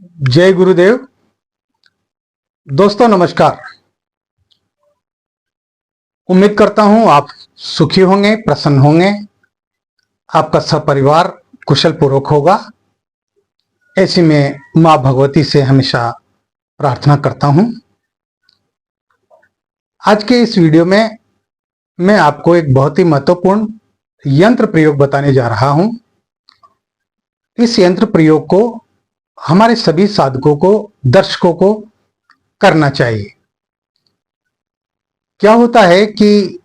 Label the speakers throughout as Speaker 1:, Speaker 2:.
Speaker 1: जय गुरुदेव। दोस्तों नमस्कार। उम्मीद करता हूं आप सुखी होंगे, प्रसन्न होंगे, आपका सब परिवार कुशल पूर्वक होगा। ऐसी में मां भगवती से हमेशा प्रार्थना करता हूं। आज के इस वीडियो में मैं आपको एक बहुत ही महत्वपूर्ण यंत्र प्रयोग बताने जा रहा हूं। इस यंत्र प्रयोग को हमारे सभी साधकों को, दर्शकों को करना चाहिए। क्या होता है कि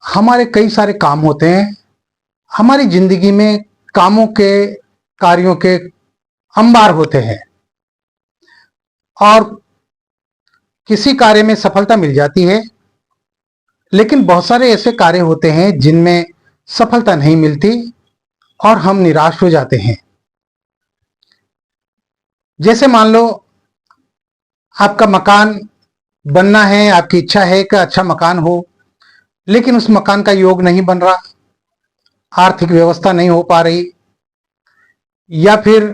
Speaker 1: हमारे कई सारे काम होते हैं, हमारी जिंदगी में कामों के, कार्यों के अंबार होते हैं और किसी कार्य में सफलता मिल जाती है, लेकिन बहुत सारे ऐसे कार्य होते हैं जिनमें सफलता नहीं मिलती और हम निराश हो जाते हैं। जैसे मान लो आपका मकान बनना है, आपकी इच्छा है कि अच्छा मकान हो, लेकिन उस मकान का योग नहीं बन रहा, आर्थिक व्यवस्था नहीं हो पा रही, या फिर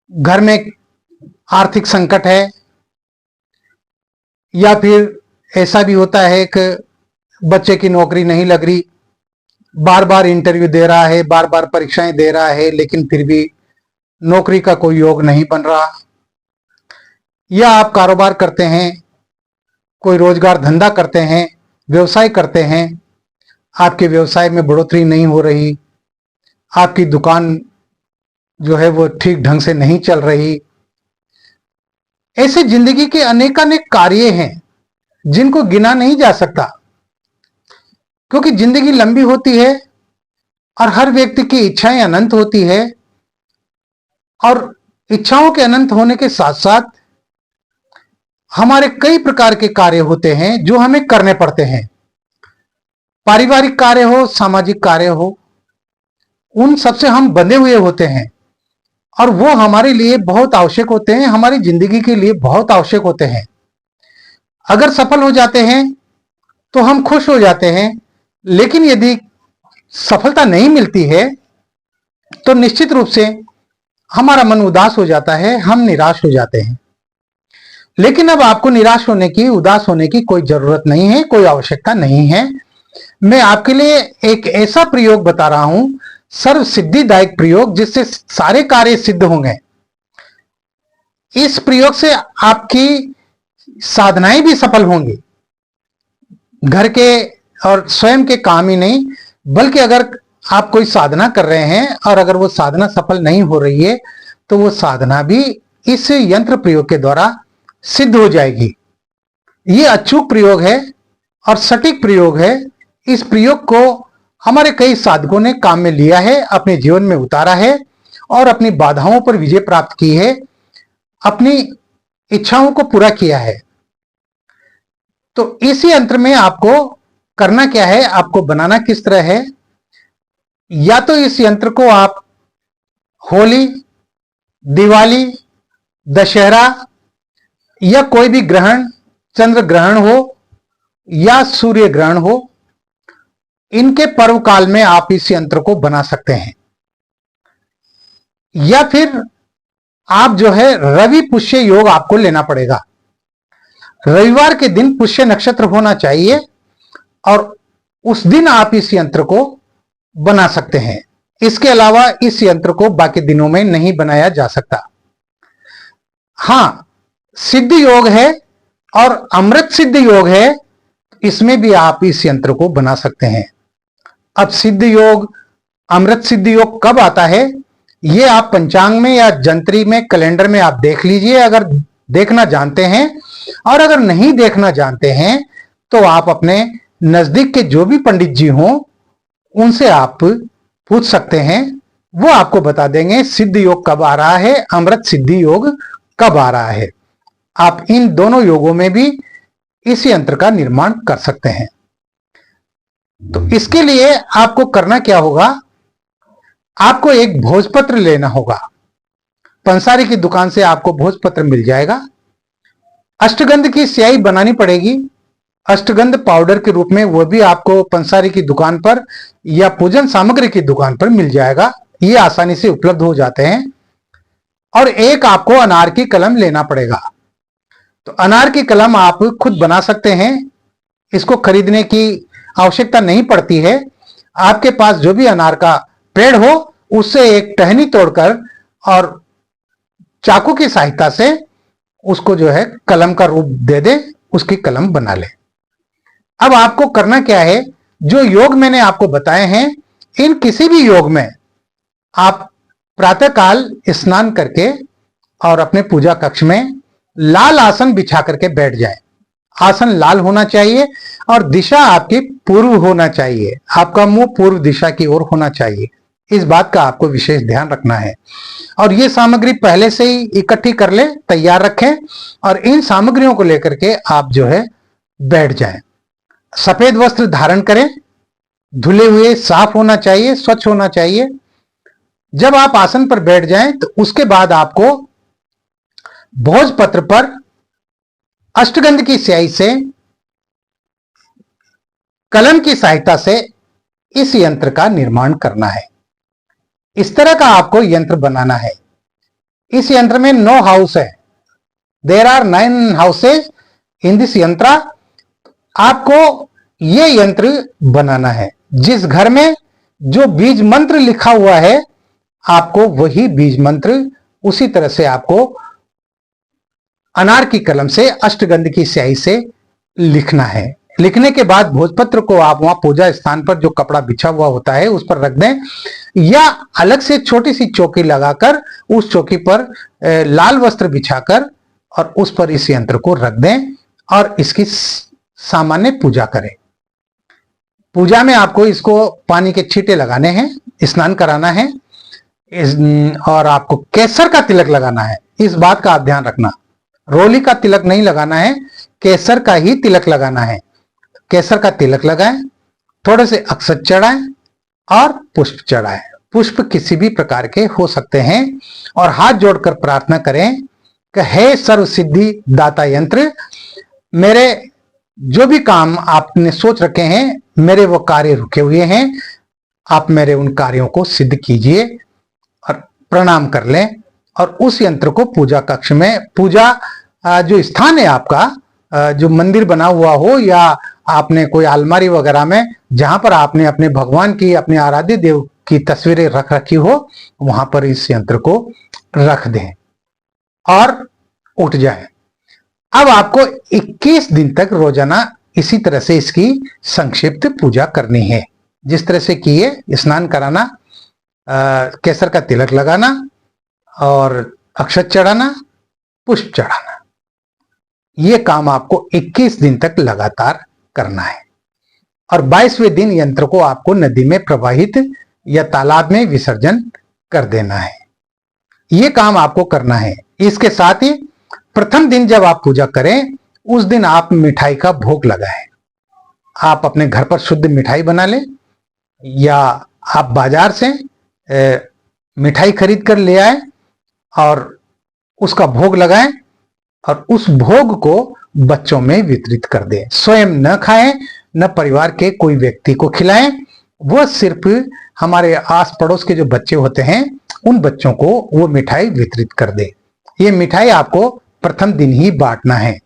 Speaker 1: घर में आर्थिक संकट है, या फिर ऐसा भी होता है कि बच्चे की नौकरी नहीं लग रही, बार बार इंटरव्यू दे रहा है, बार बार परीक्षाएं दे रहा है, लेकिन फिर भी नौकरी का कोई योग नहीं बन रहा। या आप कारोबार करते हैं, कोई रोजगार धंधा करते हैं, व्यवसाय करते हैं, आपके व्यवसाय में बढ़ोतरी नहीं हो रही, आपकी दुकान जो है वो ठीक ढंग से नहीं चल रही। ऐसे जिंदगी के अनेकानेक कार्य हैं जिनको गिना नहीं जा सकता, क्योंकि जिंदगी लंबी होती है और हर व्यक्ति की इच्छाएं अनंत होती है, और इच्छाओं के अनंत होने के साथ साथ हमारे कई प्रकार के कार्य होते हैं जो हमें करने पड़ते हैं। पारिवारिक कार्य हो, सामाजिक कार्य हो, उन सबसे हम बंधे हुए होते हैं और वो हमारे लिए बहुत आवश्यक होते हैं, हमारी जिंदगी के लिए बहुत आवश्यक होते हैं। अगर सफल हो जाते हैं तो हम खुश हो जाते हैं, लेकिन यदि सफलता नहीं मिलती है तो निश्चित रूप से हमारा मन उदास हो जाता है, हम निराश हो जाते हैं। लेकिन अब आपको निराश होने की, उदास होने की कोई जरूरत नहीं है, कोई आवश्यकता नहीं है। मैं आपके लिए एक ऐसा प्रयोग बता रहा हूं, सर्व सिद्धिदायक प्रयोग, जिससे सारे कार्य सिद्ध होंगे। इस प्रयोग से आपकी साधनाएं भी सफल होंगी, घर के और स्वयं के काम ही नहीं, बल्कि अगर आप कोई साधना कर रहे हैं और अगर वो साधना सफल नहीं हो रही है तो वो साधना भी इस यंत्र प्रयोग के द्वारा सिद्ध हो जाएगी। ये अचूक प्रयोग है और सटीक प्रयोग है। इस प्रयोग को हमारे कई साधकों ने काम में लिया है, अपने जीवन में उतारा है और अपनी बाधाओं पर विजय प्राप्त की है, अपनी इच्छाओं को पूरा किया है। तो इसी यंत्र में आपको करना क्या है, आपको बनाना किस तरह है। या तो इस यंत्र को आप होली, दिवाली, दशहरा या कोई भी ग्रहण, चंद्र ग्रहण हो या सूर्य ग्रहण हो, इनके पर्व काल में आप इस यंत्र को बना सकते हैं। या फिर आप जो है रवि पुष्य योग आपको लेना पड़ेगा। रविवार के दिन पुष्य नक्षत्र होना चाहिए और उस दिन आप इस यंत्र को बना सकते हैं। इसके अलावा इस यंत्र को बाकी दिनों में नहीं बनाया जा सकता। हां, सिद्ध योग है और अमृत सिद्ध योग है, इसमें भी आप इस यंत्र को बना सकते हैं। अब सिद्ध योग, अमृत सिद्ध योग कब आता है, ये आप पंचांग में या जंत्री में, कैलेंडर में आप देख लीजिए, अगर देखना जानते हैं। और अगर नहीं देखना जानते हैं तो आप अपने नजदीक के जो भी पंडित जी हों उनसे आप पूछ सकते हैं, वो आपको बता देंगे सिद्ध योग कब आ रहा है, अमृत सिद्धि योग कब आ रहा है। आप इन दोनों योगों में भी इस यंत्र का निर्माण कर सकते हैं। तो इसके लिए आपको करना क्या होगा, आपको एक भोजपत्र लेना होगा। पंसारी की दुकान से आपको भोजपत्र मिल जाएगा। अष्टगंध की स्याही बनानी पड़ेगी, अष्टगंध पाउडर के रूप में, वो भी आपको पंसारी की दुकान पर या पूजन सामग्री की दुकान पर मिल जाएगा। ये आसानी से उपलब्ध हो जाते हैं। और एक आपको अनार की कलम लेना पड़ेगा। तो अनार की कलम आप खुद बना सकते हैं, इसको खरीदने की आवश्यकता नहीं पड़ती है। आपके पास जो भी अनार का पेड़ हो उससे एक टहनी तोड़कर और चाकू की सहायता से उसको जो है कलम का रूप दे दे, उसकी कलम बना ले। अब आपको करना क्या है, जो योग मैंने आपको बताए हैं, इन किसी भी योग में आप प्रातःकाल स्नान करके और अपने पूजा कक्ष में लाल आसन बिछा करके बैठ जाएं। आसन लाल होना चाहिए और दिशा आपकी पूर्व होना चाहिए, आपका मुंह पूर्व दिशा की ओर होना चाहिए। इस बात का आपको विशेष ध्यान रखना है। और ये सामग्री पहले से ही इकट्ठी कर ले, तैयार रखें और इन सामग्रियों को लेकर के आप जो है बैठ जाएं। सफेद वस्त्र धारण करें, धुले हुए, साफ होना चाहिए, स्वच्छ होना चाहिए। जब आप आसन पर बैठ जाएं तो उसके बाद आपको भोजपत्र पर अष्टगंध की स्याही से कलम की सहायता से इस यंत्र का निर्माण करना है। इस तरह का आपको यंत्र बनाना है। इस यंत्र में 9 हाउस है, there are 9 houses in this यंत्र। आपको ये यंत्र बनाना है। जिस घर में जो बीज मंत्र लिखा हुआ है, आपको वही बीज मंत्र उसी तरह से आपको अनार की कलम से अष्टगंध की स्याही से लिखना है। लिखने के बाद भोजपत्र को आप वहां पूजा स्थान पर जो कपड़ा बिछा हुआ होता है उस पर रख दें, या अलग से छोटी सी चौकी लगाकर उस चौकी पर लाल वस्त्र बिछाकर और उस पर इस यंत्र को रख दें और इसकी सामान्य पूजा करें। पूजा में आपको इसको पानी के छींटे लगाने हैं, स्नान कराना है और आपको केसर का तिलक लगाना है। इस बात का आप ध्यान रखना, रोली का तिलक नहीं लगाना है, केसर का ही तिलक लगाना है। केसर का तिलक लगाएं, थोड़े से अक्षत चढ़ाएं और पुष्प चढ़ाएं। पुष्प किसी भी प्रकार के हो सकते हैं और हाथ जोड़कर प्रार्थना करें कि हे सर्व सिद्धि दाता यंत्र, मेरे जो भी काम आपने सोच रखे हैं, मेरे वो कार्य रुके हुए हैं, आप मेरे उन कार्यों को सिद्ध कीजिए। और प्रणाम कर लें और उस यंत्र को पूजा कक्ष में, पूजा जो स्थान है आपका, जो मंदिर बना हुआ हो या आपने कोई अलमारी वगैरह में जहां पर आपने अपने भगवान की, अपने आराध्य देव की तस्वीरें रख रखी हो, वहां पर इस यंत्र को रख दें और उठ जाएं। अब आपको 21 दिन तक रोजाना इसी तरह से इसकी संक्षिप्त पूजा करनी है। जिस तरह से किए, स्नान कराना, केसर का तिलक लगाना और अक्षत चढ़ाना, पुष्प चढ़ाना, ये काम आपको 21 दिन तक लगातार करना है। और 22वें दिन यंत्र को आपको नदी में प्रवाहित या तालाब में विसर्जन कर देना है। ये काम आपको करना है। इसके साथ ही प्रथम दिन जब आप पूजा करें, उस दिन आप मिठाई का भोग लगाएं। आप अपने घर पर शुद्ध मिठाई बना लें या आप बाजार से मिठाई खरीद कर ले आए और उसका भोग लगाएं और उस भोग को बच्चों में वितरित कर दें। स्वयं न खाएं, न परिवार के कोई व्यक्ति को खिलाएं, वो सिर्फ हमारे आस पड़ोस के जो बच्चे होते हैं उन बच्चों को वो मिठाई वितरित कर दे। ये मिठाई आपको प्रथम दिन ही बांटना है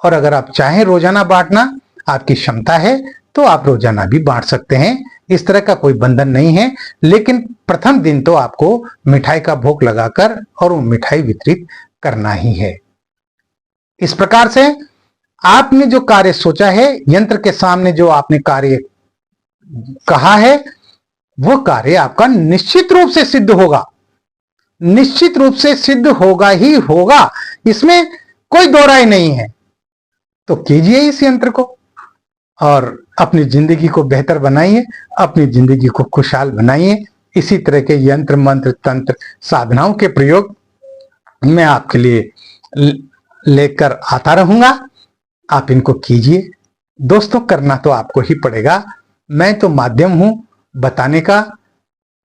Speaker 1: और अगर आप चाहें रोजाना बांटना, आपकी क्षमता है तो आप रोजाना भी बांट सकते हैं। इस तरह का कोई बंधन नहीं है, लेकिन प्रथम दिन तो आपको मिठाई का भोग लगाकर और वो मिठाई वितरित करना ही है। इस प्रकार से आपने जो कार्य सोचा है, यंत्र के सामने जो आपने कार्य कहा है, वो कार्य आपका निश्चित रूप से सिद्ध होगा। निश्चित रूप से सिद्ध होगा ही होगा, इसमें कोई दो राय नहीं है। तो कीजिए इस यंत्र को और अपनी जिंदगी को बेहतर बनाइए, अपनी जिंदगी को खुशहाल बनाइए। इसी तरह के यंत्र, मंत्र, तंत्र, साधनाओं के प्रयोग मैं आपके लिए लेकर आता रहूंगा। आप इनको कीजिए। दोस्तों, करना तो आपको ही पड़ेगा। मैं तो माध्यम हूं बताने का।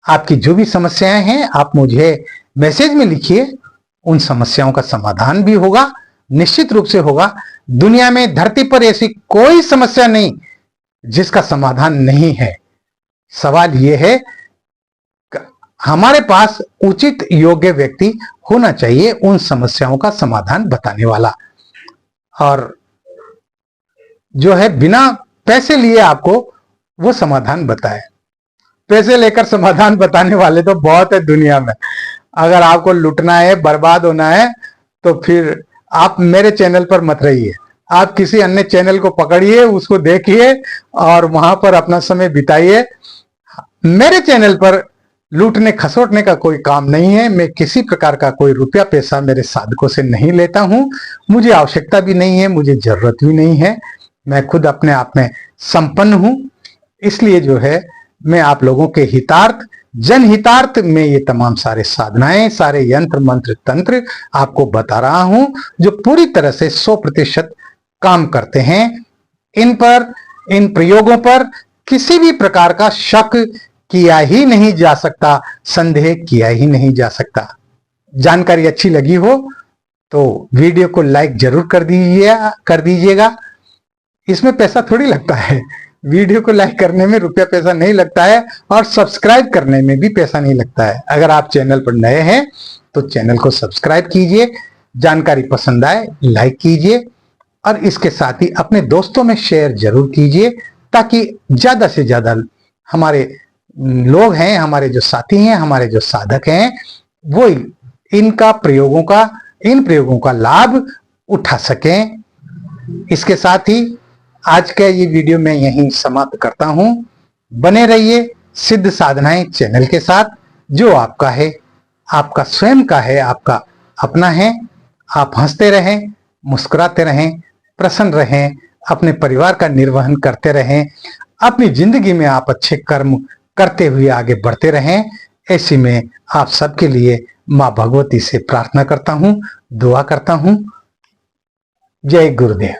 Speaker 1: आपकी जो भी समस्याएं हैं आप मुझे मैसेज में लिखिए, उन समस्याओं का समाधान भी होगा, निश्चित रूप से होगा। दुनिया में, धरती पर ऐसी कोई समस्या नहीं जिसका समाधान नहीं है। सवाल यह है हमारे पास उचित योग्य व्यक्ति होना चाहिए उन समस्याओं का समाधान बताने वाला, और जो है बिना पैसे लिए आपको वो समाधान बताए। पैसे लेकर समाधान बताने वाले तो बहुत है दुनिया में। अगर आपको लुटना है, बर्बाद होना है, तो फिर आप मेरे चैनल पर मत रहिए, आप किसी अन्य चैनल को पकड़िए, उसको देखिए और वहां पर अपना समय बिताइए। मेरे चैनल पर लूटने खसोटने का कोई काम नहीं है। मैं किसी प्रकार का कोई रुपया पैसा मेरे साधकों से नहीं लेता हूं, मुझे आवश्यकता भी नहीं है, मुझे जरूरत भी नहीं है। मैं खुद अपने आप में संपन्न हूं, इसलिए जो है मैं आप लोगों के हितार्थ, जनहितार्थ में ये तमाम सारे साधनाएं, सारे यंत्र मंत्र तंत्र आपको बता रहा हूं, जो पूरी तरह से 100% काम करते हैं। इन पर, इन प्रयोगों पर किसी भी प्रकार का शक किया ही नहीं जा सकता, संदेह किया ही नहीं जा सकता। जानकारी अच्छी लगी हो तो वीडियो को लाइक जरूर कर दीजिएगा। इसमें पैसा थोड़ी लगता है, वीडियो को लाइक करने में रुपया पैसा नहीं लगता है, और सब्सक्राइब करने में भी पैसा नहीं लगता है। अगर आप चैनल पर नए हैं तो चैनल को सब्सक्राइब कीजिए, जानकारी पसंद आए लाइक कीजिए, और इसके साथ ही अपने दोस्तों में शेयर जरूर कीजिए, ताकि ज्यादा से ज्यादा हमारे लोग हैं, हमारे जो साथी हैं, हमारे जो साधक हैं, वो इन प्रयोगों का लाभ उठा सकें। इसके साथ ही आज का ये वीडियो मैं यहीं समाप्त करता हूं। बने रहिए सिद्ध साधनाएं चैनल के साथ, जो आपका है, आपका स्वयं का है, आपका अपना है। आप हंसते रहें, मुस्कुराते रहें, प्रसन्न रहें, अपने परिवार का निर्वहन करते रहें, अपनी जिंदगी में आप अच्छे कर्म करते हुए आगे बढ़ते रहें। ऐसी में आप सबके लिए मां भगवती से प्रार्थना करता हूं, दुआ करता हूं। जय गुरुदेव।